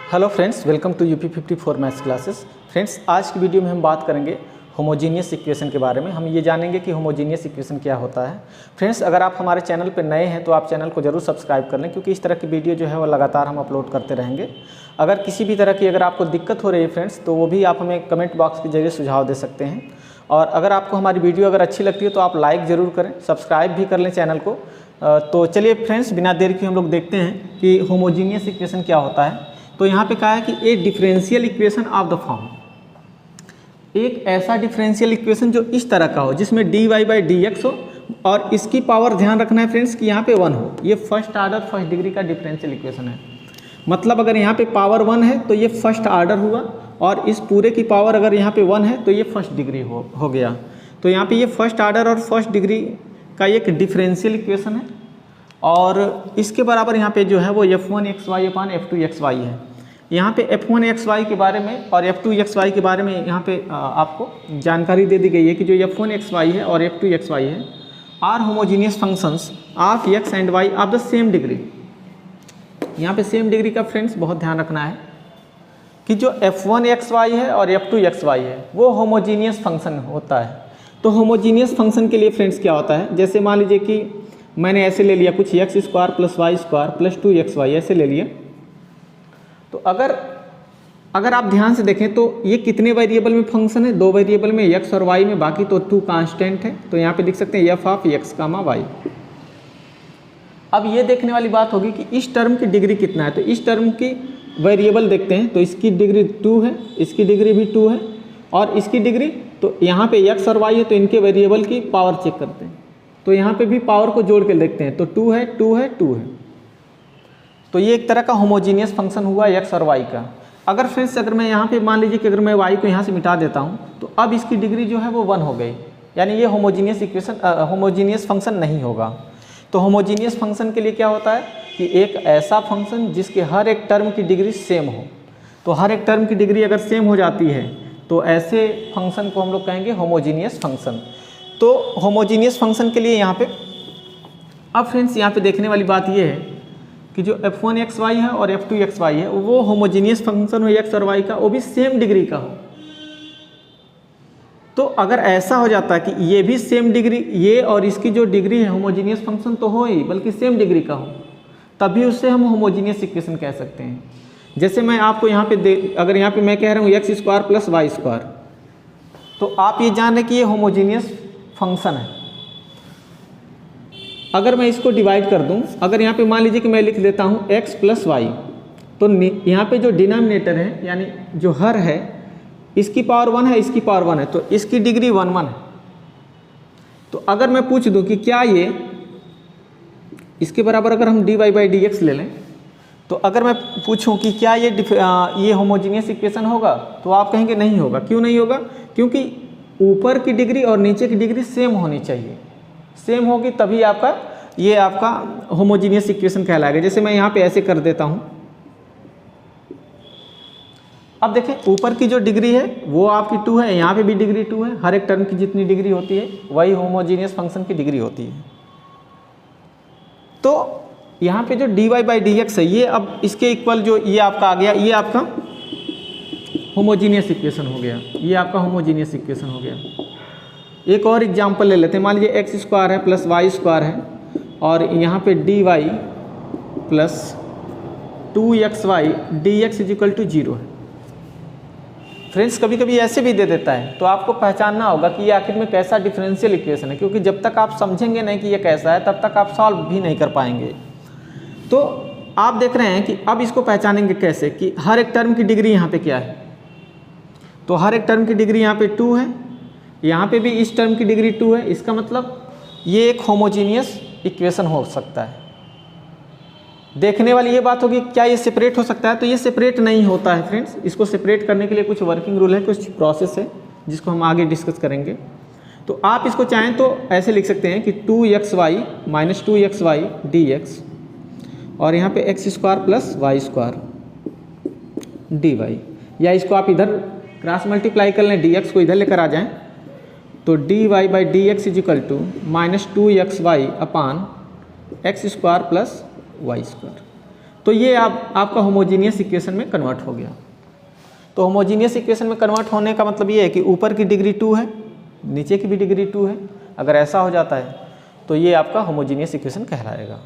Hello friends, welcome to UP 54 maths classes. Friends, आज की video में हम बात करेंगे होमोजीनियस इक्वेशन के बारे में। हम ये जानेंगे कि होमोजीनियस इक्वेशन क्या होता है। फ्रेंड्स, अगर आप हमारे चैनल पर नए हैं तो आप चैनल को जरूर सब्सक्राइब कर लें, क्योंकि इस तरह की वीडियो जो है वो लगातार हम अपलोड करते रहेंगे। अगर किसी भी तरह की अगर आपको दिक्कत हो रही है फ्रेंड्स, तो वो भी आप हमें कमेंट बॉक्स के जरिए सुझाव दे सकते हैं। और अगर आपको हमारी वीडियो अगर अच्छी लगती है तो आप लाइक ज़रूर करें, सब्सक्राइब भी कर लें चैनल को। तो चलिए फ्रेंड्स, बिना देर के हम लोग देखते हैं कि होमोजीनियस इक्वेशन क्या होता है। तो यहाँ पे कहा है कि ए differential equation of the form, एक ऐसा डिफरेंशियल इक्वेशन जो इस तरह का हो, जिसमें dy बाई डी एक्स हो और इसकी पावर, ध्यान रखना है फ्रेंड्स कि यहाँ पे 1 हो। ये फर्स्ट ऑर्डर फर्स्ट डिग्री का डिफरेंशियल इक्वेशन है। मतलब अगर यहाँ पे पावर 1 है तो ये फर्स्ट ऑर्डर हुआ, और इस पूरे की पावर अगर यहाँ पे 1 है तो ये फर्स्ट डिग्री हो गया। तो यहाँ पे ये फर्स्ट ऑर्डर और फर्स्ट डिग्री का एक डिफरेंशियल इक्वेशन है, और इसके बराबर यहाँ पे जो है वो f1xy अपान f2xy है। यहाँ पे f1xy के बारे में और f2xy के बारे में यहाँ पे आपको जानकारी दे दी गई है कि जो f1xy है और f2xy है are homogeneous functions of x and y of the same degree. यहाँ पे सेम डिग्री का फ्रेंड्स बहुत ध्यान रखना है कि जो f1xy है और f2xy है वो होमोजीनियस फंक्शन होता है। तो होमोजीनियस फंक्शन के लिए फ्रेंड्स क्या होता है, जैसे मान लीजिए कि मैंने ऐसे ले लिया कुछ x square plus y square plus 2xy ऐसे ले लिया। तो अगर आप ध्यान से देखें तो ये कितने वेरिएबल में फंक्शन है, 2 वेरिएबल में x और y में, बाकी तो 2 कांस्टेंट है। तो यहाँ पे देख सकते हैं f ऑफ x, y। अब ये देखने वाली बात होगी कि इस टर्म की डिग्री कितना है। तो इस टर्म की वेरिएबल देखते हैं, तो इसकी डिग्री 2 है, इसकी डिग्री भी 2 है, और इसकी डिग्री, तो यहाँ पे x और y है तो इनके वेरिएबल की पावर चेक करते हैं। तो यहाँ पे भी पावर को जोड़ के देखते हैं, तो 2 है 2 है 2 है। तो ये एक तरह का होमोजीनियस फंक्शन हुआ x और y का। अगर फ्रेंड्स, अगर मैं यहाँ पे मान लीजिए कि अगर मैं y को यहाँ से मिटा देता हूँ तो अब इसकी डिग्री जो है वो 1 हो गई, यानी ये होमोजीनियस इक्वेशन होमोजीनियस फंक्शन नहीं होगा। तो होमोजीनियस फंक्शन के लिए क्या होता है कि एक ऐसा फंक्शन जिसके हर एक टर्म की डिग्री सेम हो। तो हर एक टर्म की डिग्री अगर सेम हो जाती है तो ऐसे फंक्शन को हम लोग कहेंगे होमोजीनियस फंक्शन। तो होमोजीनियस फंक्शन के लिए यहाँ पे, अब फ्रेंड्स यहाँ पे देखने वाली बात ये है कि जो f1xy है और f2xy है वो होमोजीनियस फंक्शन हो x और y का, वो भी सेम डिग्री का हो। तो अगर ऐसा हो जाता है कि ये भी सेम डिग्री, ये और इसकी जो डिग्री है होमोजीनियस फंक्शन तो हो ही, बल्कि सेम डिग्री का हो, तभी उससे हम होमोजीनियस इक्वेशन कह सकते हैं। जैसे मैं आपको यहाँ पे अगर यहाँ पे मैं कह रहा हूँ x square plus y square, तो आप ये जान रहे कि ये होमोजीनियस फंक्शन है। अगर मैं इसको डिवाइड कर दूं, अगर यहाँ पे मान लीजिए कि मैं लिख देता हूँ x प्लस वाई, तो यहाँ पे जो डिनोमिनेटर है यानी जो हर है, इसकी पावर 1 है, इसकी पावर 1 है, तो इसकी डिग्री 1 1 है। तो अगर मैं पूछ दूं कि क्या ये इसके बराबर अगर हम dy बाई डी एक्स ले लें, तो अगर मैं पूछूं कि क्या ये होमोजीनियस इक्वेशन होगा, तो आप कहेंगे नहीं होगा। क्यों नहीं होगा? क्योंकि ऊपर की डिग्री और नीचे की डिग्री सेम होनी चाहिए। सेम होगी तभी आपका होमोजीनियस इक्वेशन कहलाएगा। जैसे मैं यहाँ पे ऐसे कर देता हूँ, अब देखें ऊपर की जो डिग्री है वो आपकी 2 है, यहाँ पे भी डिग्री 2 है। हर एक टर्म की जितनी डिग्री होती है वही होमोजीनियस फंक्शन की डिग्री होती है। तो यहाँ पे जो dy बाई डी एक्स है, ये अब इसके इक्वल जो ये आपका आ गया, ये आपका होमोजीनियस इक्वेशन हो गया। ये आपका होमोजीनियस इक्वेशन हो गया। एक और एग्जांपल ले लेते हैं। मान लीजिए x स्क्वायर है प्लस वाई स्क्वायर है, और यहाँ पे dy plus 2xy dx is equal to 0 है। फ्रेंड्स, कभी कभी ऐसे भी दे देता है, तो आपको पहचानना होगा कि ये आखिर में कैसा डिफरेंशियल इक्वेशन है, क्योंकि जब तक आप समझेंगे नहीं कि ये कैसा है तब तक आप सॉल्व भी नहीं कर पाएंगे। तो आप देख रहे हैं कि अब इसको पहचानेंगे कैसे कि हर एक टर्म की डिग्री यहाँ पे क्या है। तो हर एक टर्म की डिग्री यहाँ पे 2 है, यहाँ पे भी इस टर्म की डिग्री 2 है। इसका मतलब ये एक होमोजीनियस इक्वेशन हो सकता है। देखने वाली ये बात होगी क्या ये सेपरेट हो सकता है, तो ये सेपरेट नहीं होता है फ्रेंड्स। इसको सेपरेट करने के लिए कुछ वर्किंग रूल है, कुछ प्रोसेस है जिसको हम आगे डिस्कस करेंगे। तो आप इसको चाहें तो ऐसे लिख सकते हैं कि 2xy माइनस 2xy dx, और यहाँ पे x square plus y square dy, या इसको आप इधर क्रॉस मल्टीप्लाई कर लें, dx को इधर लेकर आ जाएं, तो dy by d x is equal to minus 2xy upon x square plus y square. तो ये आपका होमोजीनियस इक्वेशन में कन्वर्ट हो गया। तो होमोजीनियस इक्वेशन में कन्वर्ट होने का मतलब ये है कि ऊपर की डिग्री 2 है, नीचे की भी डिग्री 2 है। अगर ऐसा हो जाता है तो ये आपका होमोजीनियस इक्वेशन कहलाएगा।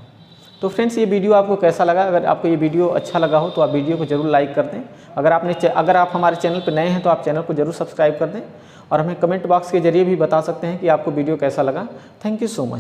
तो फ्रेंड्स, ये वीडियो आपको कैसा लगा? अगर आपको ये वीडियो अच्छा लगा हो तो आप वीडियो को जरूर लाइक कर दें। अगर आप हमारे चैनल पर नए हैं तो आप चैनल को जरूर सब्सक्राइब कर दें और हमें कमेंट बॉक्स के जरिए भी बता सकते हैं कि आपको वीडियो कैसा लगा। Thank you so much.